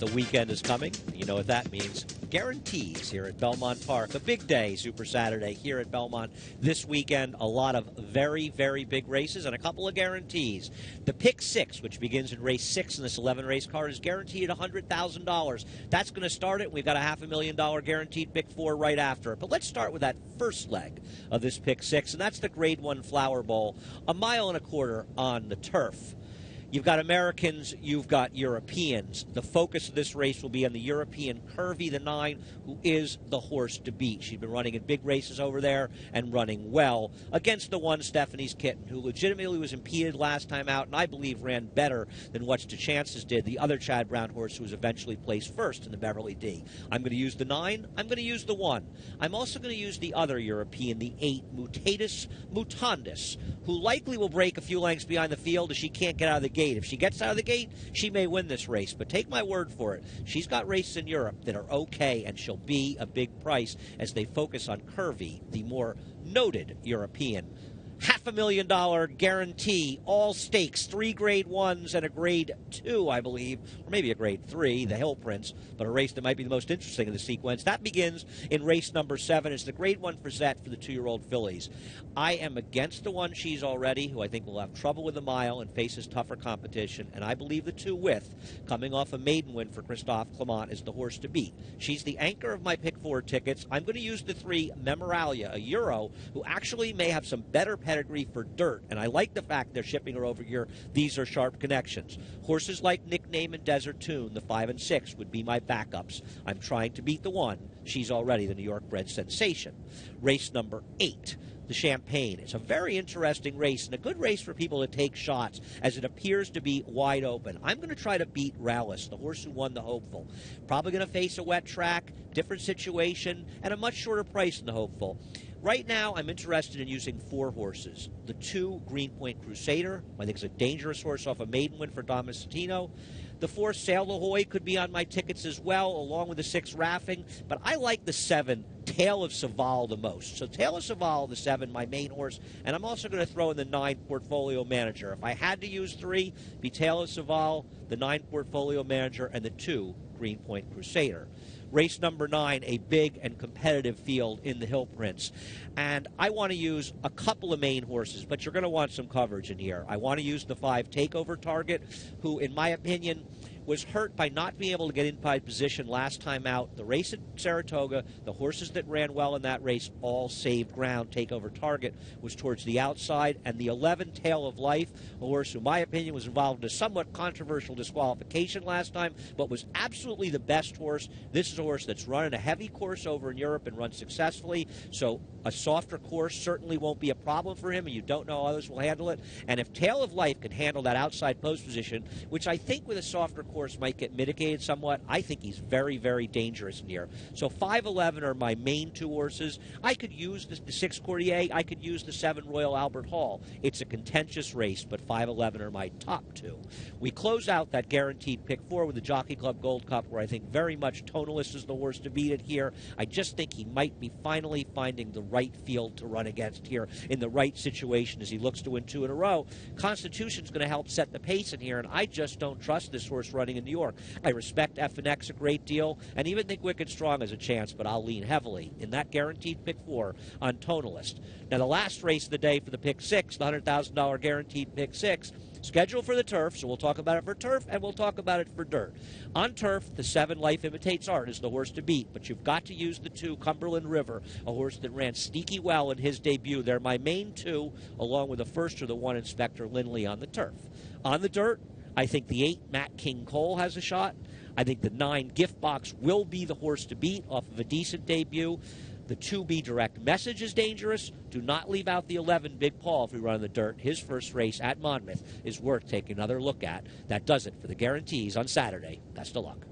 the weekend is coming. You know what that means. Guarantees here at Belmont Park. A big day, Super Saturday, here at Belmont. This weekend, a lot of very, very big races and a couple of guarantees. The Pick 6, which begins in race 6 in this 11-race card, is guaranteed at $100,000. That's going to start it. We've got a $500,000 guaranteed Pick 4 right after it. But let's start with that first leg of this Pick 6, and that's the Grade 1 Flower Bowl, 1.25 miles on the turf. You've got Americans, you've got Europeans. The focus of this race will be on the European Curvy, the 9, who is the horse to beat. She's been running in big races over there and running well against the 1, Stephanie's Kitten, who legitimately was impeded last time out and I believe ran better than What's the Chances did, the other Chad Brown horse who was eventually placed first in the Beverly D. I'm going to use the 9. I'm going to use the 1. I'm also going to use the other European, the 8, Mutatis Mutandis, who likely will break a few lengths behind the field if she can't get out of the gate. If she gets out of the gate, she may win this race. But take my word for it, she's got races in Europe that are okay, and she'll be a big price as they focus on Curvy, the more noted European. $500,000 guarantee, all stakes, 3 Grade 1s and a Grade 2, I believe, or maybe a Grade 3, the Hill Prince, but a race that might be the most interesting of the sequence. That begins in race number 7. It's the Grade 1 Frisette for the 2-year-old fillies. I am against the 1 She's Already, who I think will have trouble with the mile and faces tougher competition, and I believe the 2 With, coming off a maiden win for Christophe Clement, is the horse to beat. She's the anchor of my Pick 4 tickets. I'm going to use the 3 Memoralia, a Euro, who actually may have some better pedigree for dirt, and I like the fact they're shipping her over here. These are sharp connections. Horses like Nickname and Desert Tune, the 5 and 6, would be my backups. I'm trying to beat the 1 She's Already, the New York bred sensation. Race number 8. The Champagne. It's a very interesting race and a good race for people to take shots as it appears to be wide open. I'm going to try to beat Rallis, the horse who won the Hopeful. Probably going to face a wet track, different situation, and a much shorter price than the Hopeful. Right now, I'm interested in using 4 horses. The 2 Greenpoint Crusader, I think is a dangerous horse off a maiden win for Domestino. The 4 Sail Ahoy could be on my tickets as well, along with the 6 Raffing. But I like the 7 Tale of Saval the most. So Tale of Saval, the 7, my main horse. And I'm also going to throw in the 9 Portfolio Manager. If I had to use 3, be Tale of Saval, the 9 Portfolio Manager, and the 2 Greenpoint Crusader. Race number 9, a big and competitive field in the Hill Prince. And I want to use a couple of main horses, but you're going to want some coverage in here. I want to use the 5 Takeover Target, who, in my opinion, was hurt by not being able to get in position last time out. The race at Saratoga, the horses that ran well in that race all saved ground. Takeover Target was towards the outside. And the 11 Tale of Life, a horse who, in my opinion, was involved in a somewhat controversial disqualification last time, but was absolutely the best horse. This is a horse that's running a heavy course over in Europe and run successfully. So a softer course certainly won't be a problem for him, and you don't know how others will handle it. And if Tale of Life can handle that outside post position, which I think with a softer course might get mitigated somewhat, I think he's very, very dangerous in here. So 5-11 are my main 2 horses. I could use the 6 Courtier. I could use the 7 Royal Albert Hall. It's a contentious race, but 5-11 are my top 2. We close out that guaranteed Pick 4 with the Jockey Club Gold Cup, where I think very much Tonalist is the horse to beat it here. I just think he might be finally finding the right field to run against here in the right situation as he looks to win 2 in a row. Constitution's going to help set the pace in here, and I just don't trust this horse running in New York. I respect FNX a great deal, and even think Wicked Strong has a chance, but I'll lean heavily in that guaranteed Pick 4 on Tonalist. Now, the last race of the day for the Pick 6, the $100,000 guaranteed Pick 6, scheduled for the turf, so we'll talk about it for turf, and we'll talk about it for dirt. On turf, the 7 Life Imitates Art is the horse to beat, but you've got to use the 2 Cumberland River, a horse that ran sneaky well in his debut. They're my main 2, along with the 1st or the 1 Inspector Lindley on the turf. On the dirt, I think the 8 Matt King Cole has a shot. I think the 9 Gift Box will be the horse to beat off of a decent debut. The 2B Direct Message is dangerous. Do not leave out the 11 Big Paul if we run in the dirt. His first race at Monmouth is worth taking another look at. That does it for the guarantees on Saturday. Best of luck.